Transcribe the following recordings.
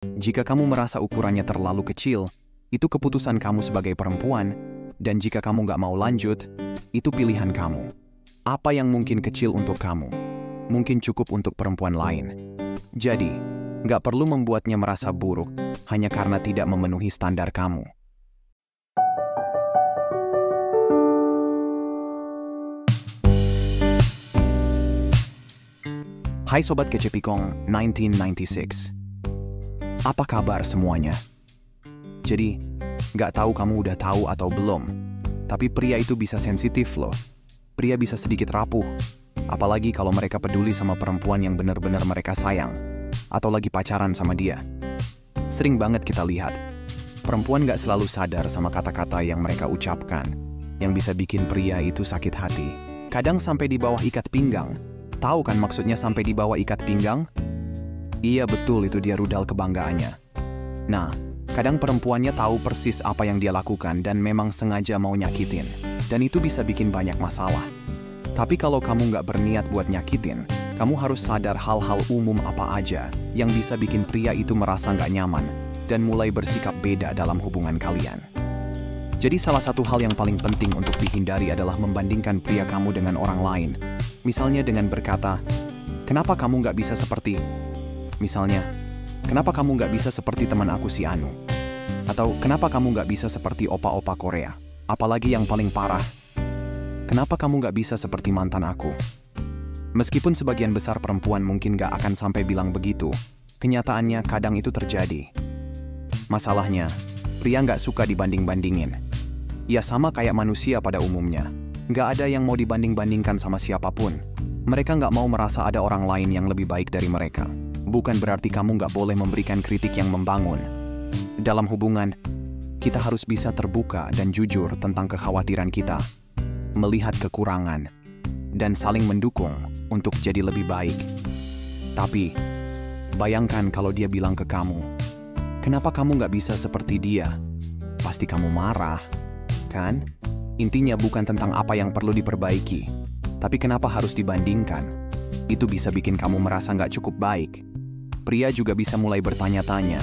Jika kamu merasa ukurannya terlalu kecil, itu keputusan kamu sebagai perempuan, dan jika kamu nggak mau lanjut, itu pilihan kamu. Apa yang mungkin kecil untuk kamu, mungkin cukup untuk perempuan lain. Jadi, nggak perlu membuatnya merasa buruk hanya karena tidak memenuhi standar kamu. Hai Sobat Kece Pikong 1996. Apa kabar semuanya? Jadi, nggak tahu kamu udah tahu atau belum, tapi pria itu bisa sensitif loh. Pria bisa sedikit rapuh, apalagi kalau mereka peduli sama perempuan yang benar-benar mereka sayang, atau lagi pacaran sama dia. Sering banget kita lihat, perempuan nggak selalu sadar sama kata-kata yang mereka ucapkan, yang bisa bikin pria itu sakit hati. Kadang sampai di bawah ikat pinggang. Tahu kan maksudnya sampai di bawah ikat pinggang? Iya betul, itu dia rudal kebanggaannya. Nah, kadang perempuannya tahu persis apa yang dia lakukan dan memang sengaja mau nyakitin. Dan itu bisa bikin banyak masalah. Tapi kalau kamu nggak berniat buat nyakitin, kamu harus sadar hal-hal umum apa aja yang bisa bikin pria itu merasa nggak nyaman dan mulai bersikap beda dalam hubungan kalian. Jadi salah satu hal yang paling penting untuk dihindari adalah membandingkan pria kamu dengan orang lain. Misalnya dengan berkata, kenapa kamu nggak bisa seperti... Misalnya, kenapa kamu nggak bisa seperti teman aku si Anu? Atau kenapa kamu nggak bisa seperti opa-opa Korea? Apalagi yang paling parah, kenapa kamu nggak bisa seperti mantan aku? Meskipun sebagian besar perempuan mungkin nggak akan sampai bilang begitu, kenyataannya kadang itu terjadi. Masalahnya, pria nggak suka dibanding-bandingin. Ya sama kayak manusia pada umumnya. Nggak ada yang mau dibanding-bandingkan sama siapapun. Mereka nggak mau merasa ada orang lain yang lebih baik dari mereka. Bukan berarti kamu nggak boleh memberikan kritik yang membangun. Dalam hubungan, kita harus bisa terbuka dan jujur tentang kekhawatiran kita, melihat kekurangan, dan saling mendukung untuk jadi lebih baik. Tapi, bayangkan kalau dia bilang ke kamu, kenapa kamu nggak bisa seperti dia? Pasti kamu marah, kan? Intinya bukan tentang apa yang perlu diperbaiki, tapi kenapa harus dibandingkan. Itu bisa bikin kamu merasa nggak cukup baik. Pria juga bisa mulai bertanya-tanya,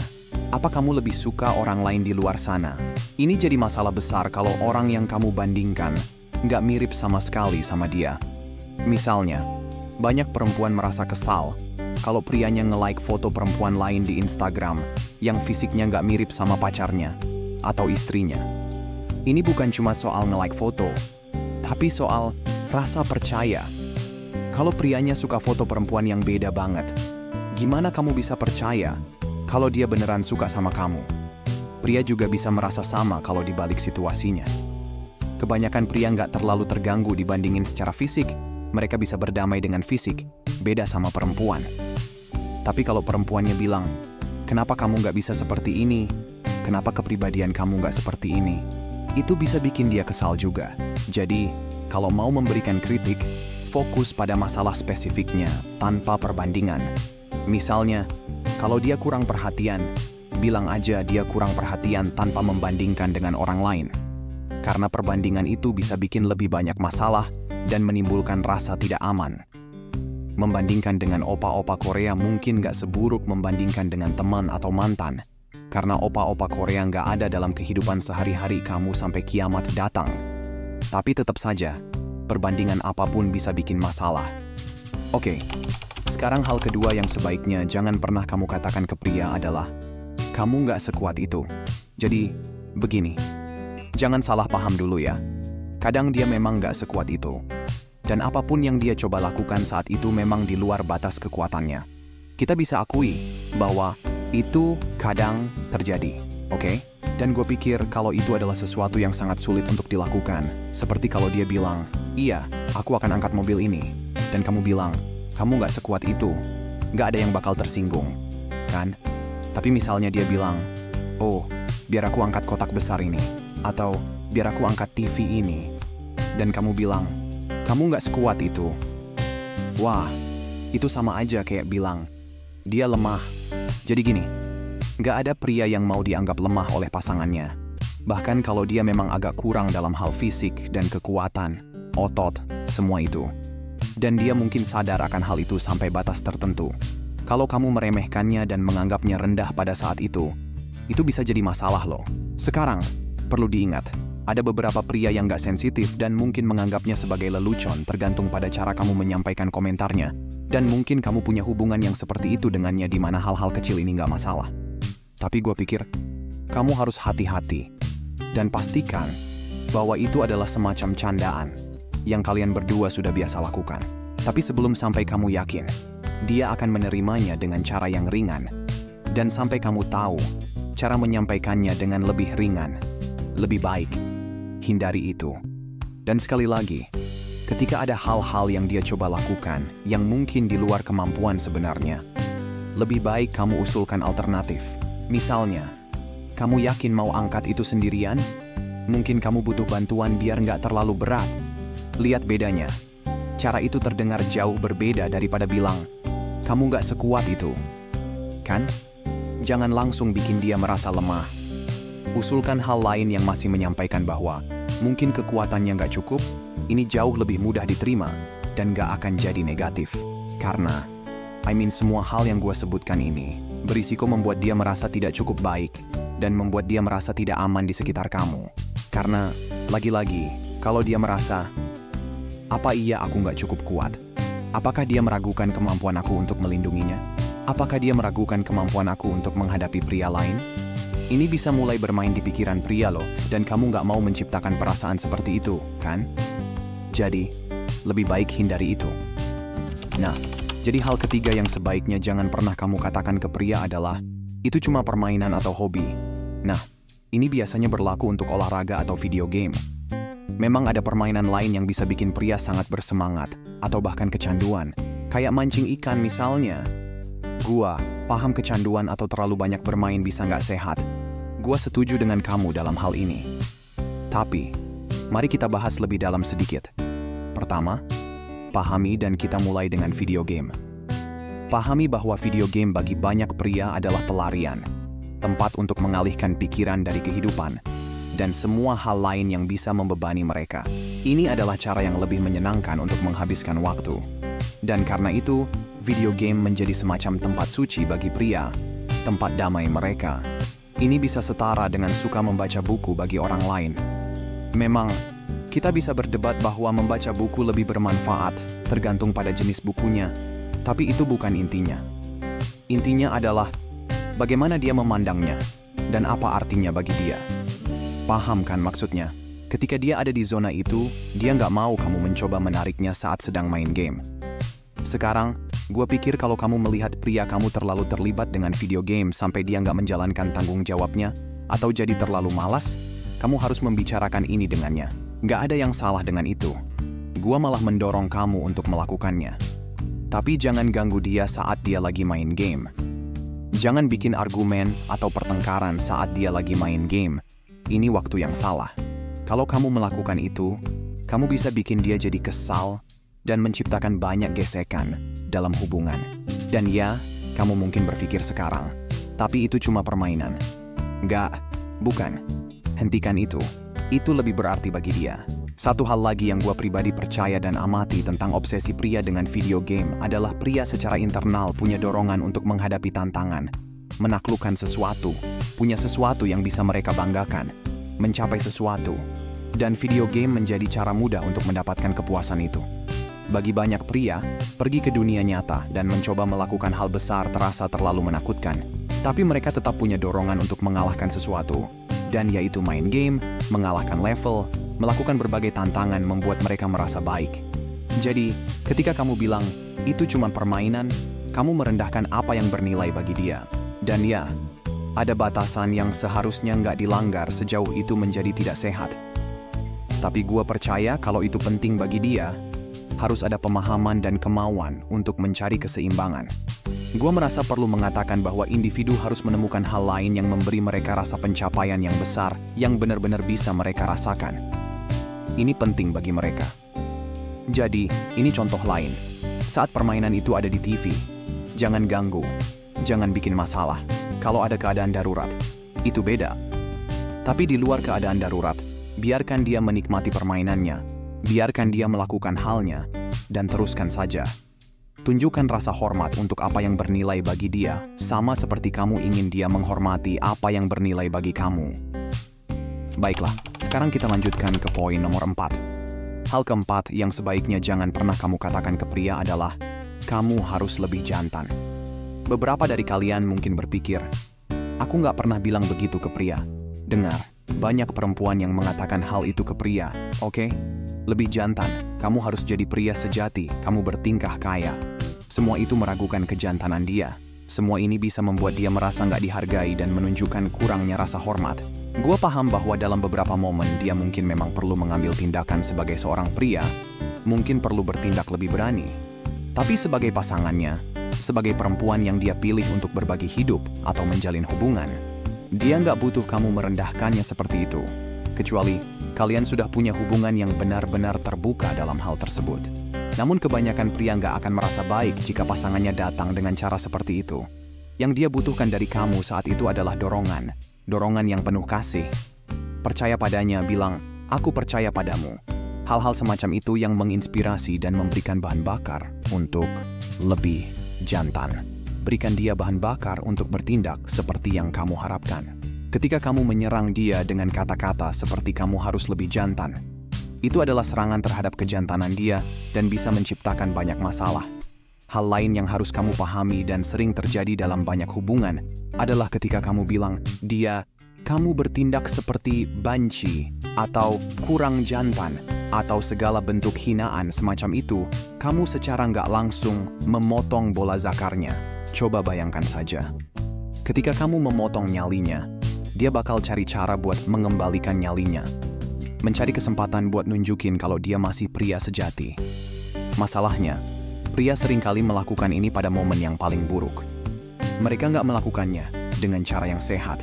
apa kamu lebih suka orang lain di luar sana? Ini jadi masalah besar kalau orang yang kamu bandingkan nggak mirip sama sekali sama dia. Misalnya, banyak perempuan merasa kesal kalau prianya nge-like foto perempuan lain di Instagram yang fisiknya nggak mirip sama pacarnya atau istrinya. Ini bukan cuma soal nge-like foto, tapi soal rasa percaya. Kalau prianya suka foto perempuan yang beda banget, gimana kamu bisa percaya kalau dia beneran suka sama kamu? Pria juga bisa merasa sama kalau dibalik situasinya. Kebanyakan pria nggak terlalu terganggu dibandingin secara fisik. Mereka bisa berdamai dengan fisik, beda sama perempuan. Tapi kalau perempuannya bilang, kenapa kamu nggak bisa seperti ini? Kenapa kepribadian kamu nggak seperti ini? Itu bisa bikin dia kesal juga. Jadi, kalau mau memberikan kritik, fokus pada masalah spesifiknya tanpa perbandingan. Misalnya, kalau dia kurang perhatian, bilang aja dia kurang perhatian tanpa membandingkan dengan orang lain. Karena perbandingan itu bisa bikin lebih banyak masalah dan menimbulkan rasa tidak aman. Membandingkan dengan opa-opa Korea mungkin nggak seburuk membandingkan dengan teman atau mantan. Karena opa-opa Korea nggak ada dalam kehidupan sehari-hari kamu sampai kiamat datang. Tapi tetap saja, perbandingan apapun bisa bikin masalah. Oke, sekarang hal kedua yang sebaiknya jangan pernah kamu katakan ke pria adalah, kamu nggak sekuat itu. Jadi, begini, jangan salah paham dulu ya. Kadang dia memang nggak sekuat itu. Dan apapun yang dia coba lakukan saat itu memang di luar batas kekuatannya. Kita bisa akui bahwa itu kadang terjadi, oke? Dan gue pikir kalau itu adalah sesuatu yang sangat sulit untuk dilakukan. Seperti kalau dia bilang, iya, aku akan angkat mobil ini. Dan kamu bilang, kamu nggak sekuat itu. Nggak ada yang bakal tersinggung, kan? Tapi misalnya dia bilang, oh, biar aku angkat kotak besar ini. Atau, biar aku angkat TV ini. Dan kamu bilang, kamu nggak sekuat itu. Wah, itu sama aja kayak bilang, dia lemah. Jadi gini, nggak ada pria yang mau dianggap lemah oleh pasangannya. Bahkan kalau dia memang agak kurang dalam hal fisik dan kekuatan, otot, semua itu. Dan dia mungkin sadar akan hal itu sampai batas tertentu. Kalau kamu meremehkannya dan menganggapnya rendah pada saat itu bisa jadi masalah loh. Sekarang, perlu diingat, ada beberapa pria yang gak sensitif dan mungkin menganggapnya sebagai lelucon tergantung pada cara kamu menyampaikan komentarnya. Dan mungkin kamu punya hubungan yang seperti itu dengannya di mana hal-hal kecil ini gak masalah. Tapi gue pikir, kamu harus hati-hati dan pastikan bahwa itu adalah semacam candaan yang kalian berdua sudah biasa lakukan. Tapi sebelum sampai kamu yakin, dia akan menerimanya dengan cara yang ringan. Dan sampai kamu tahu cara menyampaikannya dengan lebih ringan, lebih baik, hindari itu. Dan sekali lagi, ketika ada hal-hal yang dia coba lakukan yang mungkin di luar kemampuan sebenarnya, lebih baik kamu usulkan alternatif. Misalnya, kamu yakin mau angkat itu sendirian? Mungkin kamu butuh bantuan biar nggak terlalu berat. Lihat bedanya. Cara itu terdengar jauh berbeda daripada bilang, kamu nggak sekuat itu. Kan? Jangan langsung bikin dia merasa lemah. Usulkan hal lain yang masih menyampaikan bahwa mungkin kekuatannya nggak cukup, ini jauh lebih mudah diterima dan nggak akan jadi negatif. Karena, semua hal yang gue sebutkan ini berisiko membuat dia merasa tidak cukup baik dan membuat dia merasa tidak aman di sekitar kamu. Karena, lagi-lagi, kalau dia merasa, apa iya aku nggak cukup kuat? Apakah dia meragukan kemampuan aku untuk melindunginya? Apakah dia meragukan kemampuan aku untuk menghadapi pria lain? Ini bisa mulai bermain di pikiran pria loh, dan kamu nggak mau menciptakan perasaan seperti itu, kan? Jadi, lebih baik hindari itu. Nah, jadi hal ketiga yang sebaiknya jangan pernah kamu katakan ke pria adalah, itu cuma permainan atau hobi. Nah, ini biasanya berlaku untuk olahraga atau video game. Memang ada permainan lain yang bisa bikin pria sangat bersemangat, atau bahkan kecanduan. Kayak mancing ikan misalnya. Gua paham kecanduan atau terlalu banyak bermain bisa nggak sehat. Gua setuju dengan kamu dalam hal ini. Tapi, mari kita bahas lebih dalam sedikit. Pertama, pahami dan kita mulai dengan video game. Pahami bahwa video game bagi banyak pria adalah pelarian, tempat untuk mengalihkan pikiran dari kehidupan, dan semua hal lain yang bisa membebani mereka. Ini adalah cara yang lebih menyenangkan untuk menghabiskan waktu. Dan karena itu, video game menjadi semacam tempat suci bagi pria, tempat damai mereka. Ini bisa setara dengan suka membaca buku bagi orang lain. Memang, kita bisa berdebat bahwa membaca buku lebih bermanfaat, tergantung pada jenis bukunya, tapi itu bukan intinya. Intinya adalah bagaimana dia memandangnya, dan apa artinya bagi dia. Paham kan maksudnya? Ketika dia ada di zona itu, dia nggak mau kamu mencoba menariknya saat sedang main game. Sekarang, gue pikir kalau kamu melihat pria kamu terlalu terlibat dengan video game sampai dia nggak menjalankan tanggung jawabnya, atau jadi terlalu malas, kamu harus membicarakan ini dengannya. Nggak ada yang salah dengan itu. Gue malah mendorong kamu untuk melakukannya. Tapi jangan ganggu dia saat dia lagi main game. Jangan bikin argumen atau pertengkaran saat dia lagi main game. Ini waktu yang salah. Kalau kamu melakukan itu, kamu bisa bikin dia jadi kesal dan menciptakan banyak gesekan dalam hubungan. Dan ya, kamu mungkin berpikir sekarang, tapi itu cuma permainan. Enggak, bukan. Hentikan itu. Itu lebih berarti bagi dia. Satu hal lagi yang gue pribadi percaya dan amati tentang obsesi pria dengan video game adalah pria secara internal punya dorongan untuk menghadapi tantangan, menaklukkan sesuatu, punya sesuatu yang bisa mereka banggakan, mencapai sesuatu, dan video game menjadi cara mudah untuk mendapatkan kepuasan itu. Bagi banyak pria, pergi ke dunia nyata dan mencoba melakukan hal besar terasa terlalu menakutkan, tapi mereka tetap punya dorongan untuk mengalahkan sesuatu, dan yaitu main game, mengalahkan level, melakukan berbagai tantangan membuat mereka merasa baik. Jadi, ketika kamu bilang, itu cuma permainan, kamu merendahkan apa yang bernilai bagi dia. Dan ya, ada batasan yang seharusnya nggak dilanggar sejauh itu menjadi tidak sehat. Tapi gua percaya kalau itu penting bagi dia, harus ada pemahaman dan kemauan untuk mencari keseimbangan. Gua merasa perlu mengatakan bahwa individu harus menemukan hal lain yang memberi mereka rasa pencapaian yang besar yang benar-benar bisa mereka rasakan. Ini penting bagi mereka. Jadi, ini contoh lain. Saat permainan itu ada di TV, jangan ganggu, jangan bikin masalah. Kalau ada keadaan darurat, itu beda. Tapi di luar keadaan darurat, biarkan dia menikmati permainannya, biarkan dia melakukan halnya, dan teruskan saja. Tunjukkan rasa hormat untuk apa yang bernilai bagi dia, sama seperti kamu ingin dia menghormati apa yang bernilai bagi kamu. Baiklah, sekarang kita lanjutkan ke poin nomor 4. Hal keempat yang sebaiknya jangan pernah kamu katakan ke pria adalah, kamu harus lebih jantan. Beberapa dari kalian mungkin berpikir, aku nggak pernah bilang begitu ke pria. Dengar, banyak perempuan yang mengatakan hal itu ke pria, oke? Lebih jantan, kamu harus jadi pria sejati, kamu bertingkah kaya. Semua itu meragukan kejantanan dia. Semua ini bisa membuat dia merasa nggak dihargai dan menunjukkan kurangnya rasa hormat. Gua paham bahwa dalam beberapa momen dia mungkin memang perlu mengambil tindakan sebagai seorang pria, mungkin perlu bertindak lebih berani. Tapi sebagai pasangannya, sebagai perempuan yang dia pilih untuk berbagi hidup atau menjalin hubungan, dia nggak butuh kamu merendahkannya seperti itu. Kecuali kalian sudah punya hubungan yang benar-benar terbuka dalam hal tersebut. Namun kebanyakan pria nggak akan merasa baik jika pasangannya datang dengan cara seperti itu. Yang dia butuhkan dari kamu saat itu adalah dorongan. Dorongan yang penuh kasih. Percaya padanya, bilang, aku percaya padamu. Hal-hal semacam itu yang menginspirasi dan memberikan bahan bakar untuk lebih jantan. Berikan dia bahan bakar untuk bertindak seperti yang kamu harapkan. Ketika kamu menyerang dia dengan kata-kata seperti kamu harus lebih jantan, itu adalah serangan terhadap kejantanan dia dan bisa menciptakan banyak masalah. Hal lain yang harus kamu pahami dan sering terjadi dalam banyak hubungan adalah ketika kamu bilang, dia, kamu bertindak seperti banci atau kurang jantan atau segala bentuk hinaan semacam itu, kamu secara nggak langsung memotong bola zakarnya. Coba bayangkan saja. Ketika kamu memotong nyalinya, dia bakal cari cara buat mengembalikan nyalinya. Mencari kesempatan buat nunjukin kalau dia masih pria sejati. Masalahnya, pria seringkali melakukan ini pada momen yang paling buruk. Mereka nggak melakukannya dengan cara yang sehat,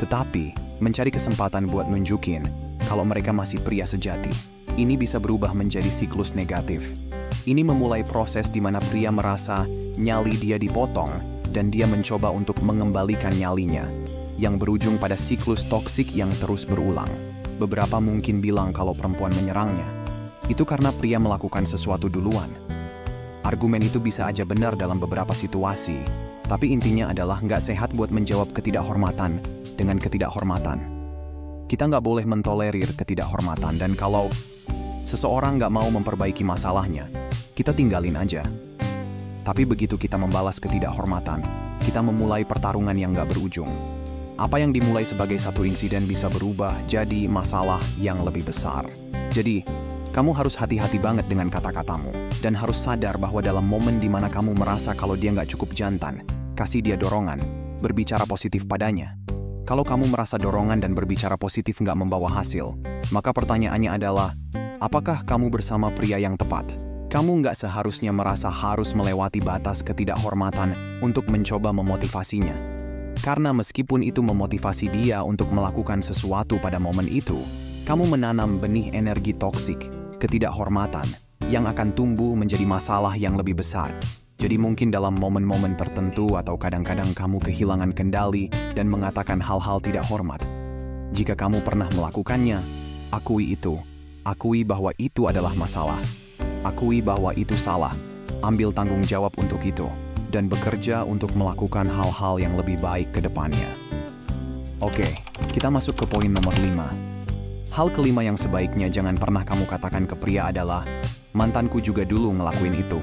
tetapi mencari kesempatan buat nunjukin kalau mereka masih pria sejati. Ini bisa berubah menjadi siklus negatif. Ini memulai proses di mana pria merasa nyali dia dipotong dan dia mencoba untuk mengembalikan nyalinya, yang berujung pada siklus toksik yang terus berulang. Beberapa mungkin bilang kalau perempuan menyerangnya, itu karena pria melakukan sesuatu duluan. Argumen itu bisa aja benar dalam beberapa situasi, tapi intinya adalah nggak sehat buat menjawab ketidakhormatan dengan ketidakhormatan. Kita nggak boleh mentolerir ketidakhormatan, dan kalau seseorang nggak mau memperbaiki masalahnya, kita tinggalin aja. Tapi begitu kita membalas ketidakhormatan, kita memulai pertarungan yang nggak berujung. Apa yang dimulai sebagai satu insiden bisa berubah jadi masalah yang lebih besar. Jadi, kamu harus hati-hati banget dengan kata-katamu, dan harus sadar bahwa dalam momen di mana kamu merasa kalau dia nggak cukup jantan, kasih dia dorongan, berbicara positif padanya. Kalau kamu merasa dorongan dan berbicara positif nggak membawa hasil, maka pertanyaannya adalah, apakah kamu bersama pria yang tepat? Kamu nggak seharusnya merasa harus melewati batas ketidakhormatan untuk mencoba memotivasinya. Karena meskipun itu memotivasi dia untuk melakukan sesuatu pada momen itu, kamu menanam benih energi toksik, ketidakhormatan, yang akan tumbuh menjadi masalah yang lebih besar. Jadi mungkin dalam momen-momen tertentu atau kadang-kadang kamu kehilangan kendali dan mengatakan hal-hal tidak hormat. Jika kamu pernah melakukannya, akui itu. Akui bahwa itu adalah masalah. Akui bahwa itu salah. Ambil tanggung jawab untuk itu. Dan bekerja untuk melakukan hal-hal yang lebih baik ke depannya. Oke, kita masuk ke poin nomor 5. Hal kelima yang sebaiknya jangan pernah kamu katakan ke pria adalah, mantanku juga dulu ngelakuin itu.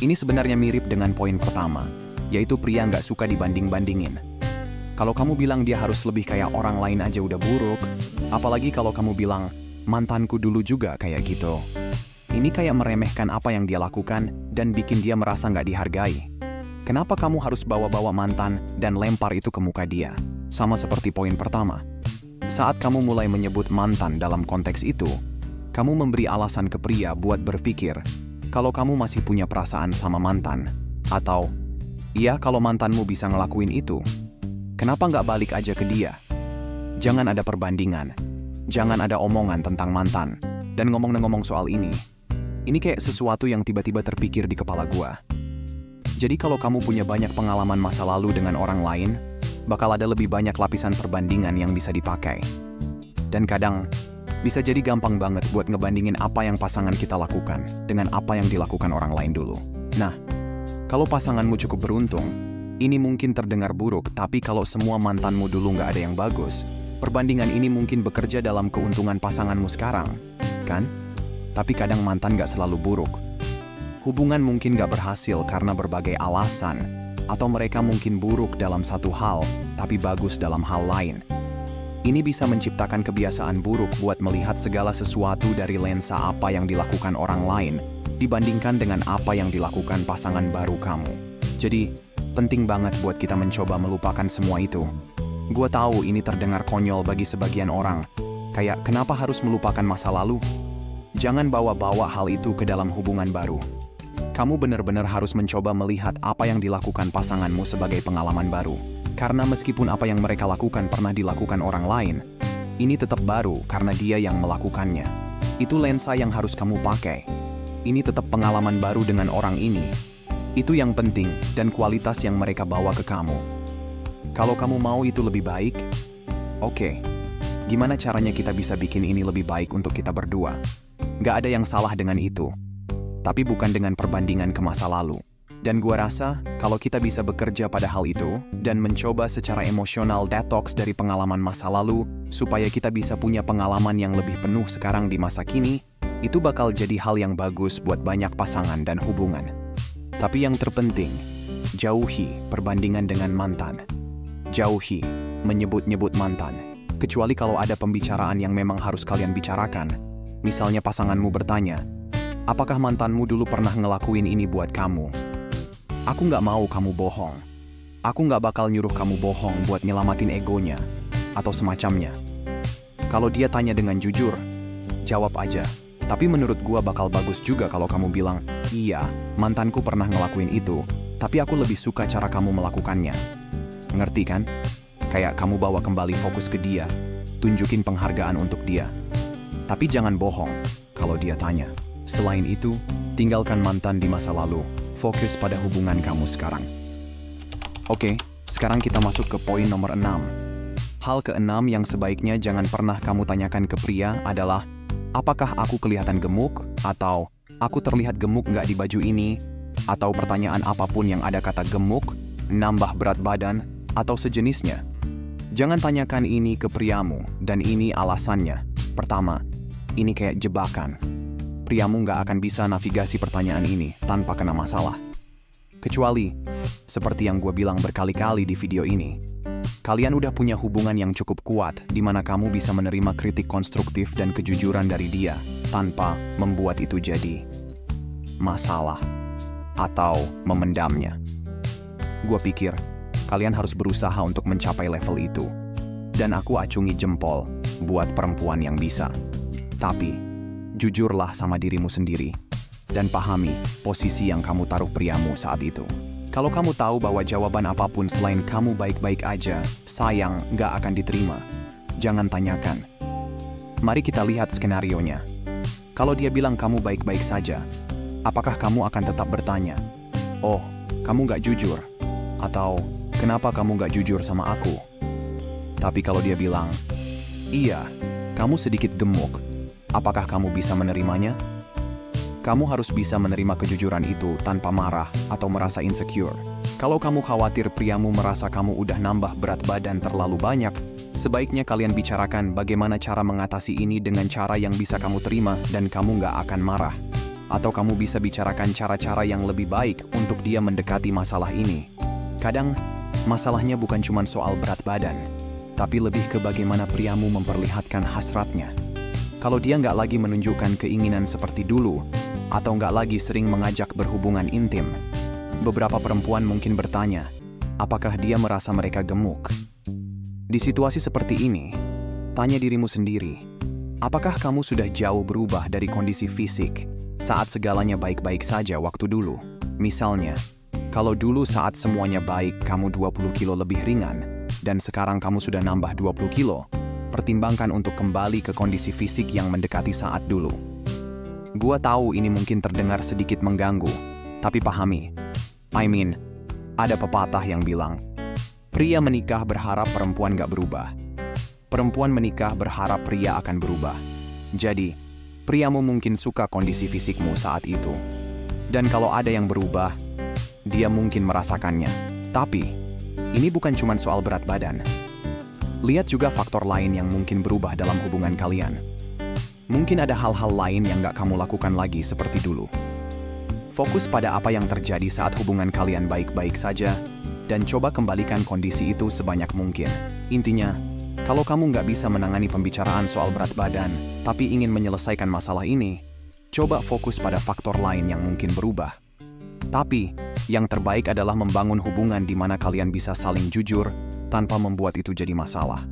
Ini sebenarnya mirip dengan poin pertama, yaitu pria nggak suka dibanding-bandingin. Kalau kamu bilang dia harus lebih kayak orang lain aja udah buruk, apalagi kalau kamu bilang, mantanku dulu juga kayak gitu. Ini kayak meremehkan apa yang dia lakukan dan bikin dia merasa nggak dihargai. Kenapa kamu harus bawa-bawa mantan dan lempar itu ke muka dia? Sama seperti poin pertama. Saat kamu mulai menyebut mantan dalam konteks itu, kamu memberi alasan ke pria buat berpikir kalau kamu masih punya perasaan sama mantan. Atau, iya kalau mantanmu bisa ngelakuin itu, kenapa nggak balik aja ke dia? Jangan ada perbandingan. Jangan ada omongan tentang mantan. Dan ngomong-ngomong soal ini kayak sesuatu yang tiba-tiba terpikir di kepala gua. Jadi kalau kamu punya banyak pengalaman masa lalu dengan orang lain, bakal ada lebih banyak lapisan perbandingan yang bisa dipakai. Dan kadang, bisa jadi gampang banget buat ngebandingin apa yang pasangan kita lakukan dengan apa yang dilakukan orang lain dulu. Nah, kalau pasanganmu cukup beruntung, ini mungkin terdengar buruk, tapi kalau semua mantanmu dulu nggak ada yang bagus, perbandingan ini mungkin bekerja dalam keuntungan pasanganmu sekarang, kan? Tapi kadang mantan nggak selalu buruk. Hubungan mungkin nggak berhasil karena berbagai alasan, atau mereka mungkin buruk dalam satu hal, tapi bagus dalam hal lain. Ini bisa menciptakan kebiasaan buruk buat melihat segala sesuatu dari lensa apa yang dilakukan orang lain, dibandingkan dengan apa yang dilakukan pasangan baru kamu. Jadi, penting banget buat kita mencoba melupakan semua itu. Gua tahu ini terdengar konyol bagi sebagian orang. Kayak, kenapa harus melupakan masa lalu? Jangan bawa-bawa hal itu ke dalam hubungan baru. Kamu benar-benar harus mencoba melihat apa yang dilakukan pasanganmu sebagai pengalaman baru. Karena meskipun apa yang mereka lakukan pernah dilakukan orang lain, ini tetap baru karena dia yang melakukannya. Itu lensa yang harus kamu pakai. Ini tetap pengalaman baru dengan orang ini. Itu yang penting dan kualitas yang mereka bawa ke kamu. Kalau kamu mau itu lebih baik, oke. Gimana caranya kita bisa bikin ini lebih baik untuk kita berdua? Gak ada yang salah dengan itu. Tapi bukan dengan perbandingan ke masa lalu. Dan gua rasa, kalau kita bisa bekerja pada hal itu, dan mencoba secara emosional detox dari pengalaman masa lalu, supaya kita bisa punya pengalaman yang lebih penuh sekarang di masa kini, itu bakal jadi hal yang bagus buat banyak pasangan dan hubungan. Tapi yang terpenting, jauhi perbandingan dengan mantan. Jauhi menyebut-nyebut mantan. Kecuali kalau ada pembicaraan yang memang harus kalian bicarakan. Misalnya pasanganmu bertanya, apakah mantanmu dulu pernah ngelakuin ini buat kamu? Aku nggak mau kamu bohong. Aku nggak bakal nyuruh kamu bohong buat nyelamatin egonya, atau semacamnya. Kalau dia tanya dengan jujur, jawab aja. Tapi menurut gua bakal bagus juga kalau kamu bilang, iya, mantanku pernah ngelakuin itu, tapi aku lebih suka cara kamu melakukannya. Ngerti kan? Kayak kamu bawa kembali fokus ke dia, tunjukin penghargaan untuk dia. Tapi jangan bohong kalau dia tanya. Selain itu, tinggalkan mantan di masa lalu. Fokus pada hubungan kamu sekarang. Oke, sekarang kita masuk ke poin nomor 6. Hal ke-6 yang sebaiknya jangan pernah kamu tanyakan ke pria adalah, apakah aku kelihatan gemuk? Atau, aku terlihat gemuk nggak di baju ini? Atau pertanyaan apapun yang ada kata gemuk, nambah berat badan, atau sejenisnya. Jangan tanyakan ini ke priamu, dan ini alasannya. Pertama, ini kayak jebakan. Priamu nggak akan bisa navigasi pertanyaan ini tanpa kena masalah. Kecuali, seperti yang gue bilang berkali-kali di video ini, kalian udah punya hubungan yang cukup kuat di mana kamu bisa menerima kritik konstruktif dan kejujuran dari dia tanpa membuat itu jadi masalah atau memendamnya. Gue pikir, kalian harus berusaha untuk mencapai level itu. Dan aku acungi jempol buat perempuan yang bisa. Tapi, jujurlah sama dirimu sendiri dan pahami posisi yang kamu taruh priamu saat itu. Kalau kamu tahu bahwa jawaban apapun selain kamu baik-baik aja, sayang, nggak akan diterima. Jangan tanyakan. Mari kita lihat skenarionya. Kalau dia bilang kamu baik-baik saja, apakah kamu akan tetap bertanya, oh, kamu nggak jujur? Atau, kenapa kamu nggak jujur sama aku? Tapi kalau dia bilang, iya, kamu sedikit gemuk, apakah kamu bisa menerimanya? Kamu harus bisa menerima kejujuran itu tanpa marah atau merasa insecure. Kalau kamu khawatir priamu merasa kamu udah nambah berat badan terlalu banyak, sebaiknya kalian bicarakan bagaimana cara mengatasi ini dengan cara yang bisa kamu terima dan kamu nggak akan marah. Atau kamu bisa bicarakan cara-cara yang lebih baik untuk dia mendekati masalah ini. Kadang, masalahnya bukan cuma soal berat badan, tapi lebih ke bagaimana priamu memperlihatkan hasratnya. Kalau dia nggak lagi menunjukkan keinginan seperti dulu, atau nggak lagi sering mengajak berhubungan intim, beberapa perempuan mungkin bertanya, apakah dia merasa mereka gemuk? Di situasi seperti ini, tanya dirimu sendiri, apakah kamu sudah jauh berubah dari kondisi fisik saat segalanya baik-baik saja waktu dulu? Misalnya, kalau dulu saat semuanya baik kamu 20 kilo lebih ringan, dan sekarang kamu sudah nambah 20 kilo, pertimbangkan untuk kembali ke kondisi fisik yang mendekati saat dulu. Gua tahu ini mungkin terdengar sedikit mengganggu, tapi pahami. Ada pepatah yang bilang, pria menikah berharap perempuan gak berubah. Perempuan menikah berharap pria akan berubah. Jadi, priamu mungkin suka kondisi fisikmu saat itu. Dan kalau ada yang berubah, dia mungkin merasakannya. Tapi, ini bukan cuma soal berat badan. Lihat juga faktor lain yang mungkin berubah dalam hubungan kalian. Mungkin ada hal-hal lain yang gak kamu lakukan lagi seperti dulu. Fokus pada apa yang terjadi saat hubungan kalian baik-baik saja, dan coba kembalikan kondisi itu sebanyak mungkin. Intinya, kalau kamu nggak bisa menangani pembicaraan soal berat badan, tapi ingin menyelesaikan masalah ini, coba fokus pada faktor lain yang mungkin berubah. Tapi, yang terbaik adalah membangun hubungan di mana kalian bisa saling jujur tanpa membuat itu jadi masalah.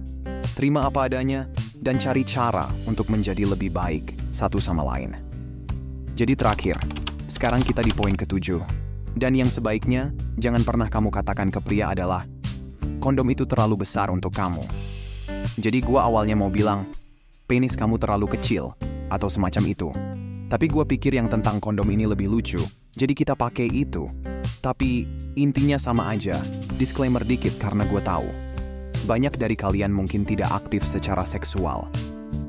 Terima apa adanya, dan cari cara untuk menjadi lebih baik satu sama lain. Jadi terakhir, sekarang kita di poin ke-7. Dan yang sebaiknya, jangan pernah kamu katakan ke pria adalah, kondom itu terlalu besar untuk kamu. Jadi gua awalnya mau bilang, penis kamu terlalu kecil, atau semacam itu. Tapi gua pikir yang tentang kondom ini lebih lucu, jadi kita pakai itu. Tapi intinya sama aja, disclaimer dikit karena gua tahu. Banyak dari kalian mungkin tidak aktif secara seksual.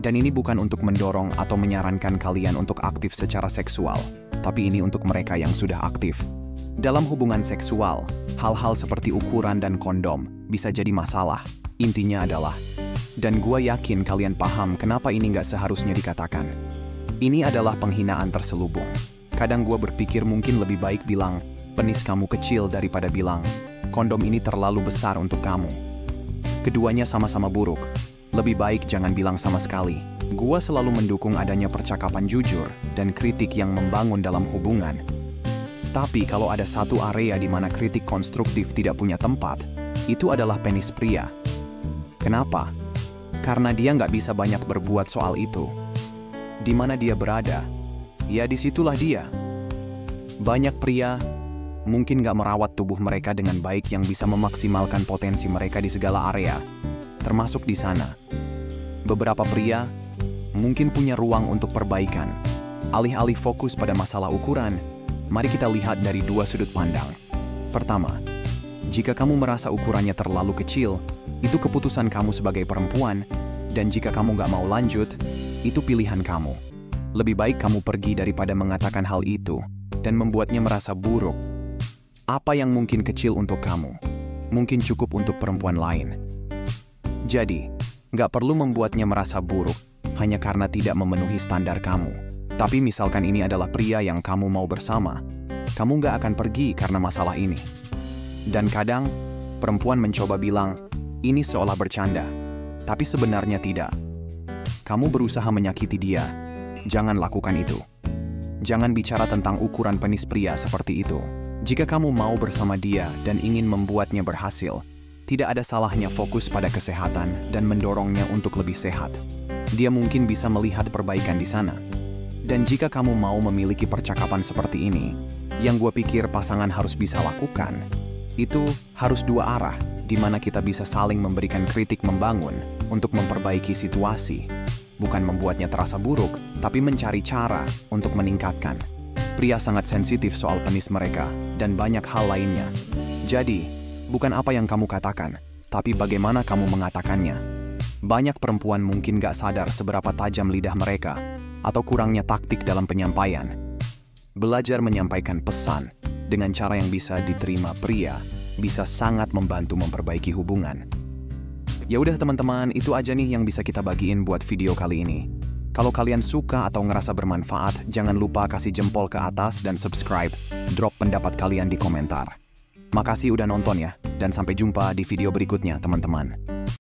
Dan ini bukan untuk mendorong atau menyarankan kalian untuk aktif secara seksual, tapi ini untuk mereka yang sudah aktif. Dalam hubungan seksual, hal-hal seperti ukuran dan kondom bisa jadi masalah. Intinya adalah, dan gua yakin kalian paham kenapa ini nggak seharusnya dikatakan. Ini adalah penghinaan terselubung. Kadang gua berpikir mungkin lebih baik bilang, penis kamu kecil daripada bilang, kondom ini terlalu besar untuk kamu. Keduanya sama-sama buruk. Lebih baik jangan bilang sama sekali. Gua selalu mendukung adanya percakapan jujur dan kritik yang membangun dalam hubungan. Tapi kalau ada satu area di mana kritik konstruktif tidak punya tempat, itu adalah penis pria. Kenapa? Karena dia nggak bisa banyak berbuat soal itu. Di mana dia berada, ya disitulah dia. Banyak pria mungkin nggak merawat tubuh mereka dengan baik yang bisa memaksimalkan potensi mereka di segala area, termasuk di sana. Beberapa pria mungkin punya ruang untuk perbaikan. Alih-alih fokus pada masalah ukuran, mari kita lihat dari dua sudut pandang. Pertama, jika kamu merasa ukurannya terlalu kecil, itu keputusan kamu sebagai perempuan, dan jika kamu nggak mau lanjut, itu pilihan kamu. Lebih baik kamu pergi daripada mengatakan hal itu, dan membuatnya merasa buruk. Apa yang mungkin kecil untuk kamu, mungkin cukup untuk perempuan lain. Jadi, nggak perlu membuatnya merasa buruk, hanya karena tidak memenuhi standar kamu. Tapi misalkan ini adalah pria yang kamu mau bersama, kamu nggak akan pergi karena masalah ini. Dan kadang, perempuan mencoba bilang, ini seolah bercanda, tapi sebenarnya tidak. Kamu berusaha menyakiti dia, jangan lakukan itu. Jangan bicara tentang ukuran penis pria seperti itu. Jika kamu mau bersama dia dan ingin membuatnya berhasil, tidak ada salahnya fokus pada kesehatan dan mendorongnya untuk lebih sehat. Dia mungkin bisa melihat perbaikan di sana. Dan jika kamu mau memiliki percakapan seperti ini, yang gue pikir pasangan harus bisa lakukan, itu harus dua arah, di mana kita bisa saling memberikan kritik membangun untuk memperbaiki situasi. Bukan membuatnya terasa buruk, tapi mencari cara untuk meningkatkan. Pria sangat sensitif soal penis mereka, dan banyak hal lainnya. Jadi, bukan apa yang kamu katakan, tapi bagaimana kamu mengatakannya. Banyak perempuan mungkin gak sadar seberapa tajam lidah mereka, atau kurangnya taktik dalam penyampaian. Belajar menyampaikan pesan dengan cara yang bisa diterima pria, bisa sangat membantu memperbaiki hubungan. Ya udah teman-teman, itu aja nih yang bisa kita bagiin buat video kali ini. Kalau kalian suka atau ngerasa bermanfaat, jangan lupa kasih jempol ke atas dan subscribe. Drop pendapat kalian di komentar. Makasih udah nonton ya, dan sampai jumpa di video berikutnya teman-teman.